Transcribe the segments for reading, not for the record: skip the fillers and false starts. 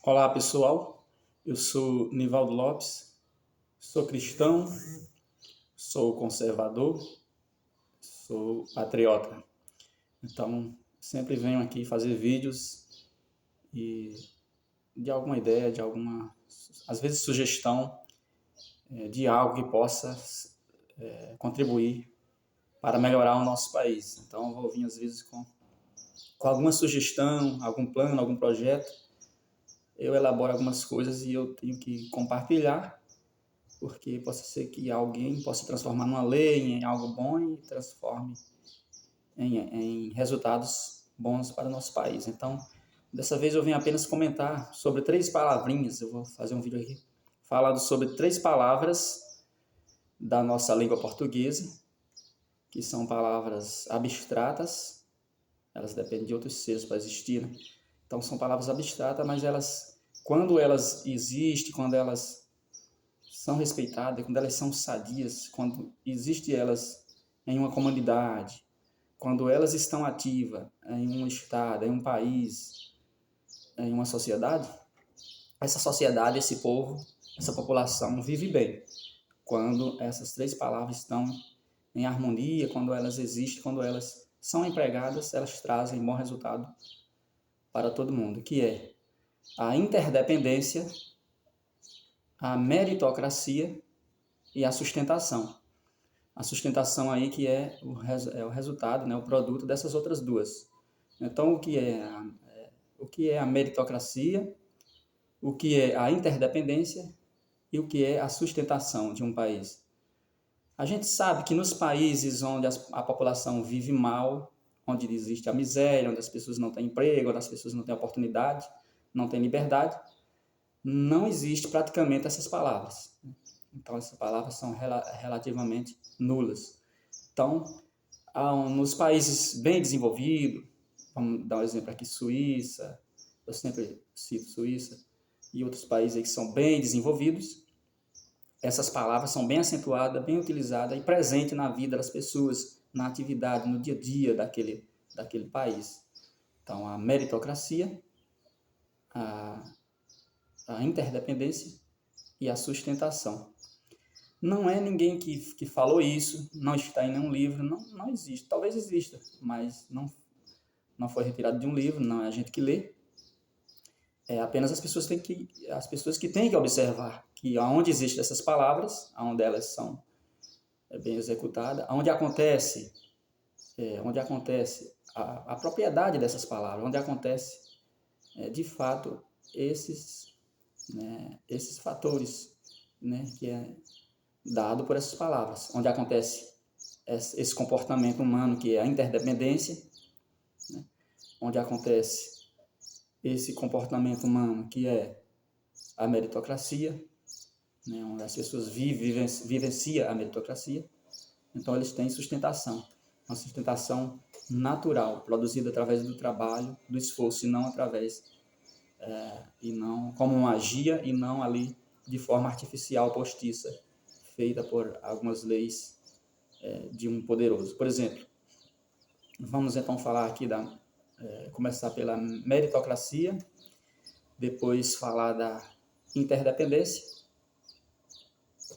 Olá pessoal, eu sou Nivaldo Lopes, sou cristão, sou conservador, sou patriota. Então, sempre venho aqui fazer vídeos e de alguma ideia, de alguma, às vezes sugestão de algo que possa contribuir para melhorar o nosso país. Então, eu vou vir às vezes com alguma sugestão, algum plano, algum projeto. Eu elaboro algumas coisas e eu tenho que compartilhar porque possa ser que alguém possa transformar numa lei em algo bom e transforme em resultados bons para o nosso país. Então, dessa vez eu venho apenas comentar sobre 3 palavrinhas. Eu vou fazer um vídeo aqui falando sobre 3 palavras da nossa língua portuguesa, que são palavras abstratas. Elas dependem de outros seres para existir, né? Então, são palavras abstratas, mas quando elas existem, quando elas são respeitadas, quando elas são sadias, quando existe elas em uma comunidade, quando elas estão ativas em um estado, em um país, em uma sociedade, essa sociedade, esse povo, essa população vive bem. Quando essas 3 palavras estão em harmonia, quando elas existem, quando elas são empregadas, elas trazem bom resultado para todo mundo, que é a interdependência, a meritocracia e a sustentação. A sustentação aí que é o resultado, né, o produto dessas outras duas. Então, o que é a meritocracia, o que é a interdependência e o que é a sustentação de um país? A gente sabe que nos países onde a população vive mal, onde existe a miséria, onde as pessoas não têm emprego, onde as pessoas não têm oportunidade, não têm liberdade, não existe praticamente essas palavras. Então, essas palavras são relativamente nulas. Então, nos países bem desenvolvidos, vamos dar um exemplo aqui, Suíça, eu sempre cito Suíça, e outros países aí que são bem desenvolvidos, essas palavras são bem acentuadas, bem utilizadas e presentes na vida das pessoas, na atividade, no dia a dia daquele país. Então, a meritocracia, a, a interdependência e a sustentação. Não é ninguém que falou isso, não está em nenhum livro, não existe. Talvez exista, mas não foi retirado de um livro, não é a gente que lê. É apenas as pessoas que têm que observar que onde existem essas palavras, onde elas são bem executadas, onde acontece a propriedade dessas palavras, onde acontece de fato esses fatores, né, que é dado por essas palavras, onde acontece esse comportamento humano que é a interdependência, né, onde acontece esse comportamento humano que é a meritocracia, né, onde as pessoas vivenciam a meritocracia, então eles têm sustentação, uma sustentação natural, produzida através do trabalho, do esforço, e não e não como magia, e não ali de forma artificial, postiça, feita por algumas leis de um poderoso. Por exemplo, vamos então falar aqui começar pela meritocracia, depois falar da interdependência,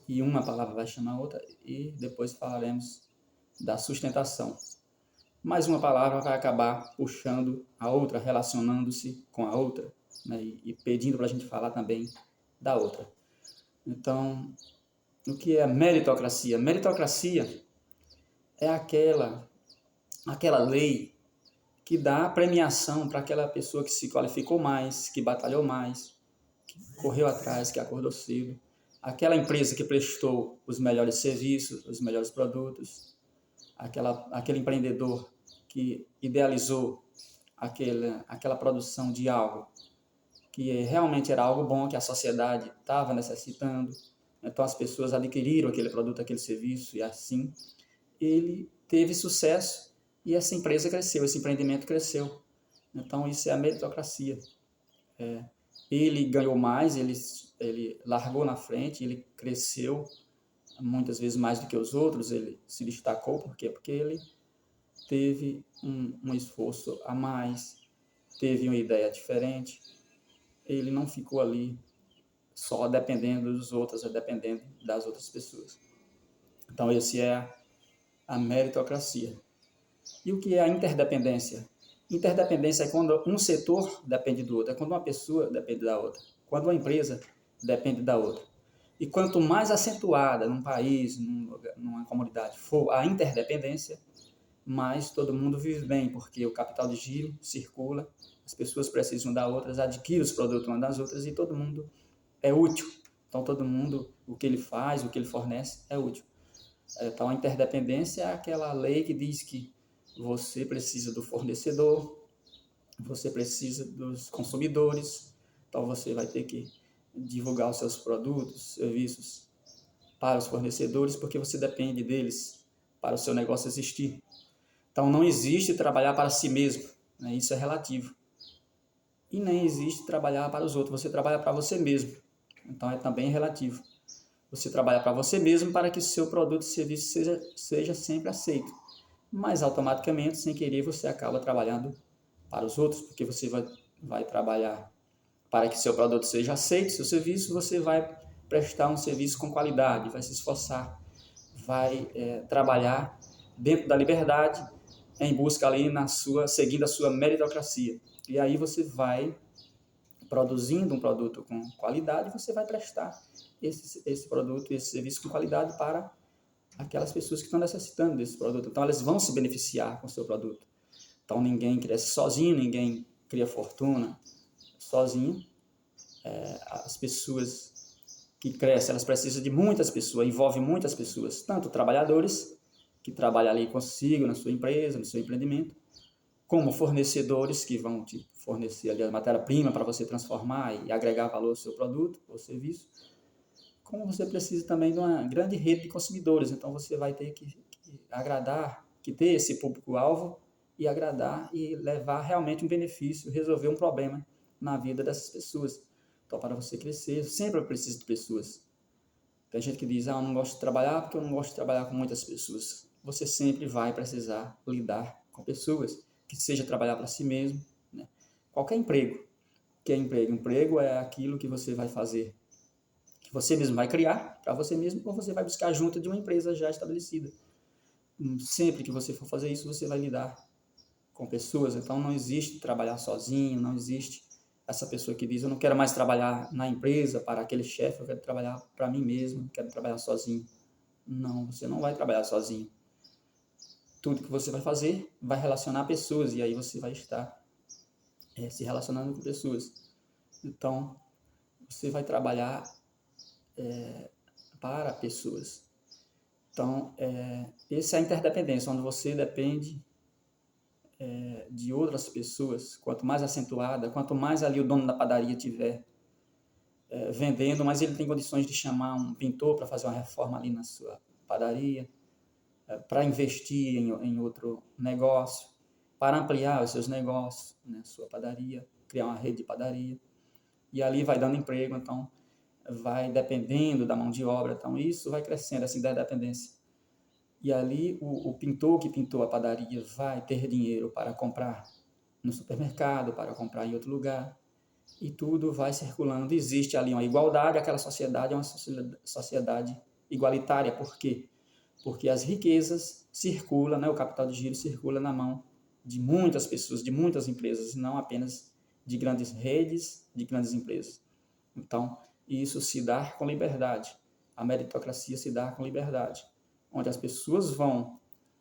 e uma palavra vai chamar a outra, e depois falaremos da sustentação. Mais uma palavra vai acabar puxando a outra, relacionando-se com a outra, né, e pedindo para a gente falar também da outra. Então, o que é a meritocracia? Meritocracia é aquela lei que dá premiação para aquela pessoa que se qualificou mais, que batalhou mais, que correu atrás, que acordou cedo, aquela empresa que prestou os melhores serviços, os melhores produtos, aquele empreendedor que idealizou aquela produção de algo que realmente era algo bom, que a sociedade estava necessitando. Então as pessoas adquiriram aquele produto, aquele serviço, e assim ele teve sucesso e essa empresa cresceu, esse empreendimento cresceu. Então isso é a meritocracia. Ele ganhou mais, ele largou na frente, ele cresceu muitas vezes mais do que os outros, ele se destacou. Por quê? Porque ele teve um esforço a mais, teve uma ideia diferente, ele não ficou ali só dependendo dos outros, dependendo das outras pessoas. Então, esse é a meritocracia. E o que é a interdependência? Interdependência é quando um setor depende do outro, é quando uma pessoa depende da outra, quando uma empresa depende da outra. E quanto mais acentuada num país, numa comunidade for a interdependência, mais todo mundo vive bem, porque o capital de giro circula, as pessoas precisam da outras, adquirem os produtos umas das outras e todo mundo é útil. Então, todo mundo, o que ele faz, o que ele fornece, é útil. Então, a interdependência é aquela lei que diz que você precisa do fornecedor, você precisa dos consumidores, então você vai ter que divulgar os seus produtos, serviços para os fornecedores, porque você depende deles para o seu negócio existir. Então, não existe trabalhar para si mesmo, né? Isso é relativo. E nem existe trabalhar para os outros, você trabalha para você mesmo. Então, é também relativo. Você trabalha para você mesmo para que o seu produto e serviço seja sempre aceito. Mas, automaticamente, sem querer, você acaba trabalhando para os outros, porque você vai trabalhar para que seu produto seja aceito, seu serviço, você vai prestar um serviço com qualidade, vai se esforçar, vai trabalhar dentro da liberdade, em busca ali seguindo a sua meritocracia. E aí você vai produzindo um produto com qualidade, você vai prestar esse produto, esse serviço com qualidade para aquelas pessoas que estão necessitando desse produto. Então, elas vão se beneficiar com o seu produto. Então, ninguém cresce sozinho, ninguém cria fortuna sozinho. As pessoas que crescem, elas precisam de muitas pessoas, envolve muitas pessoas, tanto trabalhadores, que trabalham ali consigo na sua empresa, no seu empreendimento, como fornecedores que vão te fornecer ali a matéria-prima para você transformar e agregar valor ao seu produto ou serviço, como você precisa também de uma grande rede de consumidores. Então, você vai ter que agradar, que ter esse público-alvo e agradar e levar realmente um benefício, resolver um problema na vida dessas pessoas. Então, para você crescer, sempre eu preciso de pessoas. Tem gente que diz, eu não gosto de trabalhar porque eu não gosto de trabalhar com muitas pessoas. Você sempre vai precisar lidar com pessoas, que seja trabalhar para si mesmo, né? Qualquer emprego. Que é emprego? Emprego é aquilo que você vai fazer, que você mesmo vai criar para você mesmo, ou você vai buscar junto de uma empresa já estabelecida. Sempre que você for fazer isso, você vai lidar com pessoas. Então, não existe trabalhar sozinho, não existe essa pessoa que diz, eu não quero mais trabalhar na empresa para aquele chefe, eu quero trabalhar para mim mesmo, quero trabalhar sozinho. Não, você não vai trabalhar sozinho. Tudo que você vai fazer vai relacionar pessoas, e aí você vai estar se relacionando com pessoas. Então, você vai trabalhar para pessoas. Então, essa é a interdependência, onde você depende de outras pessoas. Quanto mais acentuada, quanto mais ali o dono da padaria tiver vendendo, mas ele tem condições de chamar um pintor para fazer uma reforma ali na sua padaria, para investir em outro negócio, para ampliar os seus negócios, né, sua padaria, criar uma rede de padaria. E ali vai dando emprego, então vai dependendo da mão de obra, então isso vai crescendo, assim, da dependência. E ali o pintor que pintou a padaria vai ter dinheiro para comprar no supermercado, para comprar em outro lugar, e tudo vai circulando. Existe ali uma igualdade, aquela sociedade é uma sociedade igualitária. Por quê? Porque as riquezas circulam, né? O capital de giro circula na mão de muitas pessoas, de muitas empresas, não apenas de grandes redes, de grandes empresas. Então, isso se dá com liberdade. A meritocracia se dá com liberdade, onde as pessoas vão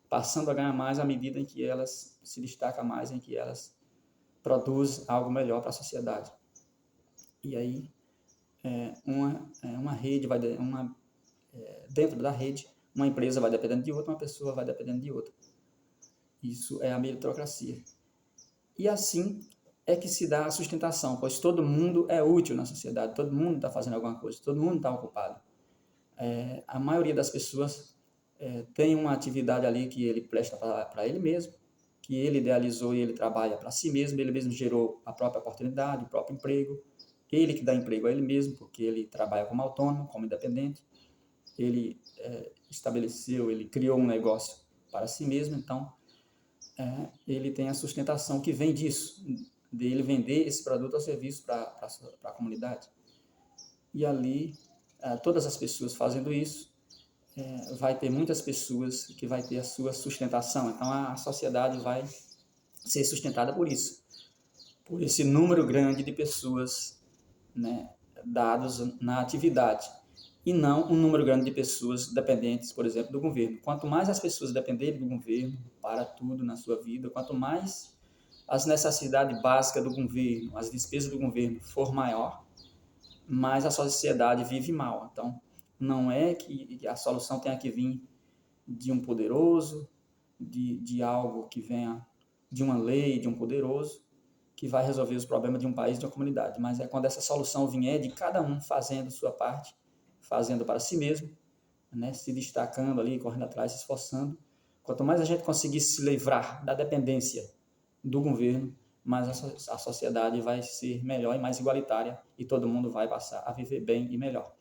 passando a ganhar mais à medida em que elas se destacam mais, em que elas produzem algo melhor para a sociedade. E aí, uma rede vai dentro da rede, uma empresa vai dependendo de outra, uma pessoa vai dependendo de outra. Isso é a meritocracia. E assim é que se dá a sustentação, pois todo mundo é útil na sociedade, todo mundo está fazendo alguma coisa, todo mundo está ocupado. A maioria das pessoas tem uma atividade ali que ele presta para ele mesmo, que ele idealizou e ele trabalha para si mesmo, ele mesmo gerou a própria oportunidade, o próprio emprego, ele que dá emprego a ele mesmo, porque ele trabalha como autônomo, como independente, ele estabeleceu, ele criou um negócio para si mesmo, então ele tem a sustentação que vem disso, dele vender esse produto ou serviço para a comunidade. E ali, todas as pessoas fazendo isso, vai ter muitas pessoas que vai ter a sua sustentação. Então, a sociedade vai ser sustentada por isso, por esse número grande de pessoas, né, dados na atividade, e não um número grande de pessoas dependentes, por exemplo, do governo. Quanto mais as pessoas dependerem do governo para tudo na sua vida, quanto mais as necessidades básicas do governo, as despesas do governo for maior, mais a sociedade vive mal. Então, não é que a solução tenha que vir de um poderoso, de algo que venha de uma lei, de um poderoso, que vai resolver os problemas de um país, de uma comunidade, mas é quando essa solução vier de cada um fazendo sua parte, fazendo para si mesmo, né, se destacando ali, correndo atrás, se esforçando. Quanto mais a gente conseguir se livrar da dependência do governo, mais a sociedade vai ser melhor e mais igualitária e todo mundo vai passar a viver bem e melhor.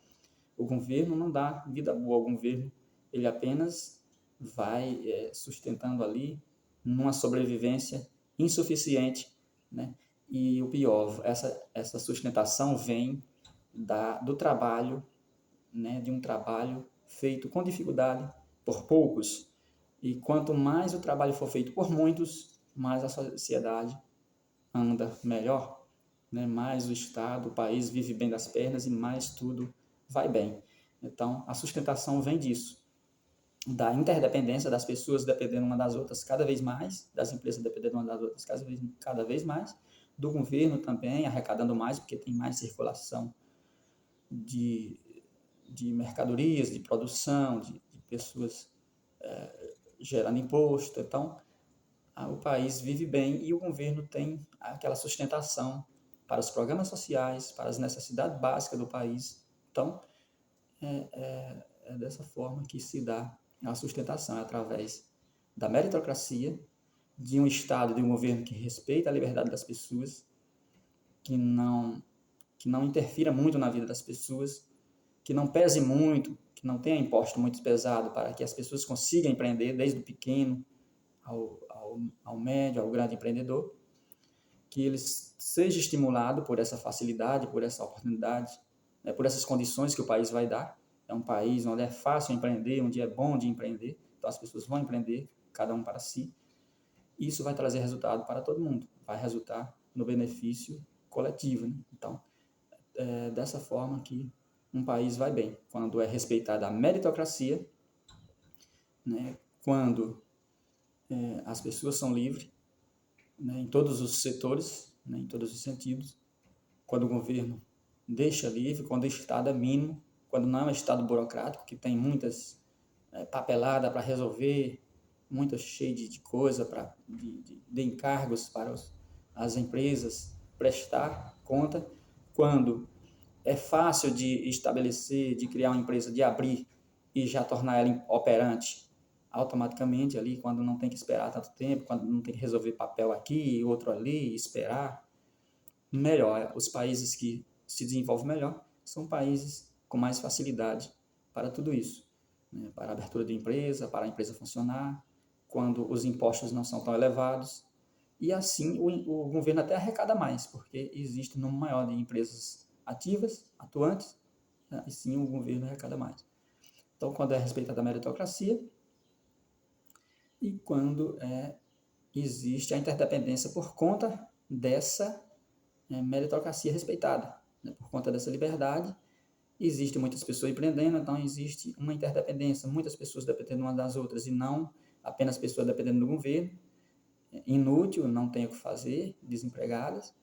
O governo não dá vida boa ao governo, ele apenas vai sustentando ali numa sobrevivência insuficiente, né? E o pior, essa sustentação vem do trabalho, né? De um trabalho feito com dificuldade por poucos. E quanto mais o trabalho for feito por muitos, mais a sociedade anda melhor, né? Mais o Estado, o país vive bem das pernas e mais tudo vai bem. Então, a sustentação vem disso, da interdependência das pessoas dependendo uma das outras cada vez mais, das empresas dependendo uma das outras cada vez mais, do governo também arrecadando mais, porque tem mais circulação de mercadorias, de produção, de pessoas gerando imposto. Então, o país vive bem e o governo tem aquela sustentação para os programas sociais, para as necessidades básicas do país. Então, é dessa forma que se dá a sustentação, através da meritocracia, de um Estado, de um governo que respeita a liberdade das pessoas, que não interfira muito na vida das pessoas, que não pese muito, que não tenha imposto muito pesado para que as pessoas consigam empreender, desde o pequeno ao médio, ao grande empreendedor, que ele seja estimulado por essa facilidade, por essa oportunidade, né, por essas condições que o país vai dar. É um país onde é fácil empreender, onde é bom de empreender, então as pessoas vão empreender, cada um para si. Isso vai trazer resultado para todo mundo, vai resultar no benefício coletivo, né? Então, é dessa forma que um país vai bem, quando é respeitada a meritocracia, né? Quando as pessoas são livres, né? Em todos os setores, né? Em todos os sentidos, quando o governo deixa livre, quando o Estado é mínimo, quando não é um Estado burocrático, que tem muitas papelada para resolver, muito cheio de coisa, de encargos para as empresas prestar conta, quando é fácil de estabelecer, de criar uma empresa, de abrir e já tornar ela operante automaticamente ali, quando não tem que esperar tanto tempo, quando não tem que resolver papel aqui, outro ali, esperar. Melhor, os países que se desenvolvem melhor são países com mais facilidade para tudo isso, né? Para a abertura de empresa, para a empresa funcionar, quando os impostos não são tão elevados, e assim o governo até arrecada mais, porque existe um número maior de empresas ativas, atuantes, né? E sim o governo arrecada mais. Então, quando é respeitada a meritocracia e quando existe a interdependência por conta dessa meritocracia respeitada, né? Por conta dessa liberdade, existem muitas pessoas empreendendo, então existe uma interdependência, muitas pessoas dependendo umas das outras e não apenas pessoas dependendo do governo, inútil, não tem o que fazer, desempregadas,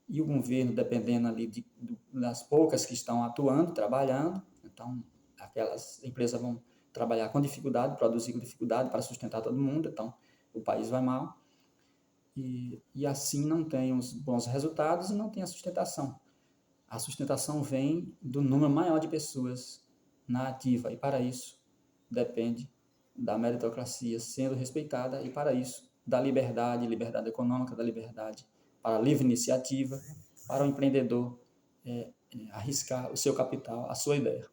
e o governo dependendo ali das poucas que estão atuando, trabalhando, então aquelas empresas vão trabalhar com dificuldade, produzir com dificuldade para sustentar todo mundo, então o país vai mal, e assim não tem os bons resultados e não tem a sustentação. A sustentação vem do número maior de pessoas na ativa, e para isso depende da meritocracia sendo respeitada, e para isso da liberdade econômica, da liberdade para a livre iniciativa, para o empreendedor arriscar o seu capital, a sua ideia.